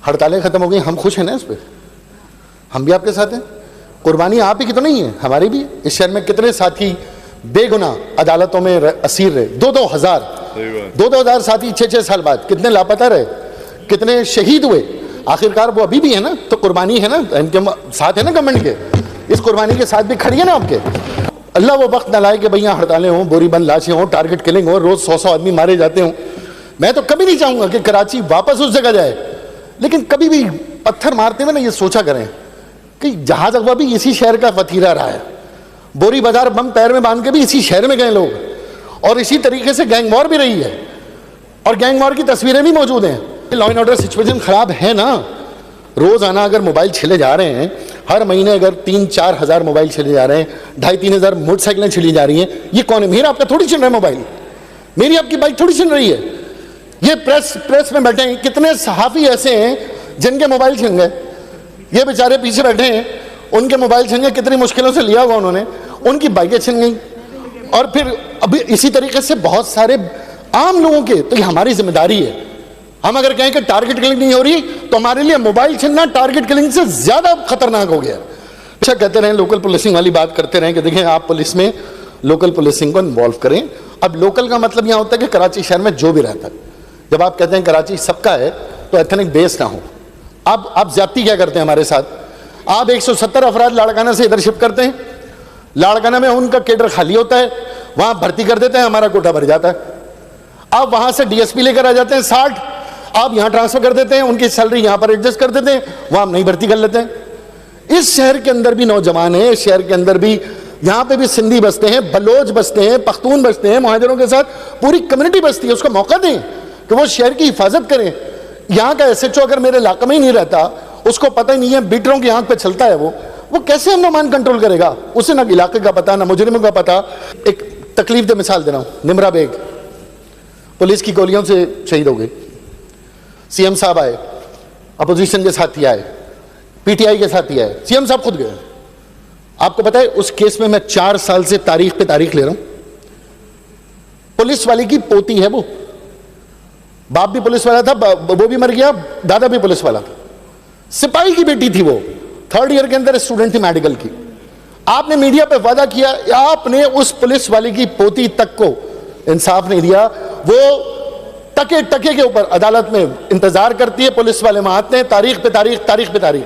हड़तालें खत्म हो गई, हम खुश हैं ना इस पर? हम भी आपके साथ हैं। कुर्बानी आप ही की तो नहीं है, हमारी भी है। इस शहर में कितने साथी बेगुनाह अदालतों में असीर रहे, 2,000 साथी 6-6 साल बाद, कितने लापता रहे, कितने शहीद हुए, आखिरकार वो अभी भी है ना। तो कुर्बानी है ना, इनके साथ है ना गवर्नमेंट के, इस कुर्बानी के साथ भी खड़ी है ना आपके। अल्लाह वो वक्त ना लाए कि भैया हड़तालें हों, बोरी बंद लाशें हों, टारगेट किलिंग हो, रोज 100 आदमी मारे जाते हों। मैं तो कभी नहीं चाहूंगा कि कराची वापस उस जगह जाए, लेकिन कभी भी पत्थर मारते हुए ना ये सोचा करें कि जहाज अगवा भी इसी शहर का वतीरा रहा है, बोरी बाजार बम पैर में बांध के भी इसी शहर में गए लोग, और इसी तरीके से गैंग वॉर भी रही है, और गैंग वॉर की तस्वीरें भी मौजूद हैं। लॉ एंड ऑर्डर सिचुएशन खराब है ना। रोजाना अगर मोबाइल छिले जा रहे हैं, हर महीने अगर 3-4 हज़ार मोबाइल छिले जा रहे हैं, 2,500-3 हज़ार मोटरसाइकिलें छिली जा रही हैं, ये कौन है? मेरा आपका थोड़ी छिल रहा है मोबाइल, मेरी आपकी बाइक थोड़ी छिल रही है। ये प्रेस में बैठे हैं, कितने सहाफ़ी ऐसे हैं जिनके मोबाइल छिन गए, ये बेचारे पीछे बैठे हैं, उनके मोबाइल छिन गए, कितनी मुश्किलों से लिया हुआ उन्होंने, उनकी बाइकें छिन गई। और फिर अभी इसी तरीके से बहुत सारे आम लोगों के, तो ये हमारी जिम्मेदारी है। हम अगर कहें कि टारगेट किलिंग नहीं हो रही, तो हमारे लिए मोबाइल छीनना टारगेट किलिंग से ज्यादा खतरनाक हो गया। अच्छा कहते रहे, लोकल पुलिसिंग वाली बात करते रहे कि देखें आप पुलिस में लोकल पुलिसिंग को इन्वॉल्व करें। अब लोकल का मतलब यहां होता है कि कराची शहर में जो भी रहता है, जब आप कहते हैं कराची सबका है, तो एथनिक बेस ना हो। आप ज्यादती क्या करते हैं हमारे साथ? आप 170 अफराद लाड़काना से इधर शिफ्ट करते हैं, लाड़काना में उनका केडर खाली होता है, वहां भर्ती कर देते हैं, हमारा कोटा भर जाता है। आप वहां से डीएसपी लेकर आ जाते हैं 60, आप यहां ट्रांसफर कर देते हैं, उनकी सैलरी यहां पर एडजस्ट कर देते हैं, वहां हम नहीं भर्ती कर लेते हैं। इस शहर के अंदर भी नौजवान है, इस शहर के अंदर भी, यहां पे भी सिंधी बसते हैं, बलोच बसते हैं, पख्तून बसते हैं, मुहाजिरों के साथ पूरी कम्युनिटी बसती है। उसको मौका दें कि वो शहर की हिफाजत करें। यहां का एसएचओ अगर मेरे इलाके में ही नहीं रहता, उसको पता ही नहीं है, बीटरों की आंख पे चलता है, वो कैसे अमन कंट्रोल करेगा? उसे ना इलाके का पता, ना मुजरिमों का पता। एक तकलीफ दे मिसाल दे रहा हूं, निमरा बेग पुलिस की गोलियों से शहीद हो गई। सीएम साहब आए, अपोजिशन के साथी आए, पीटीआई के साथी आए, सीएम साहब खुद गए। आपको पता है उस केस में मैं 4 साल से तारीख पे तारीख ले रहा हूं। पुलिस वाले की पोती है वो, बाप भी पुलिस वाला था, वो भी मर गया, दादा भी पुलिस वाला था, सिपाही की बेटी थी वो, 3rd ईयर के अंदर स्टूडेंट थी मेडिकल की। आपने मीडिया पे वादा किया, आपने उस पुलिस वाले की पोती तक को इंसाफ नहीं दिया। वो टके टके के ऊपर अदालत में इंतजार करती है, पुलिस वाले वहां आते हैं, तारीख पे तारीख, तारीख पे तारीख।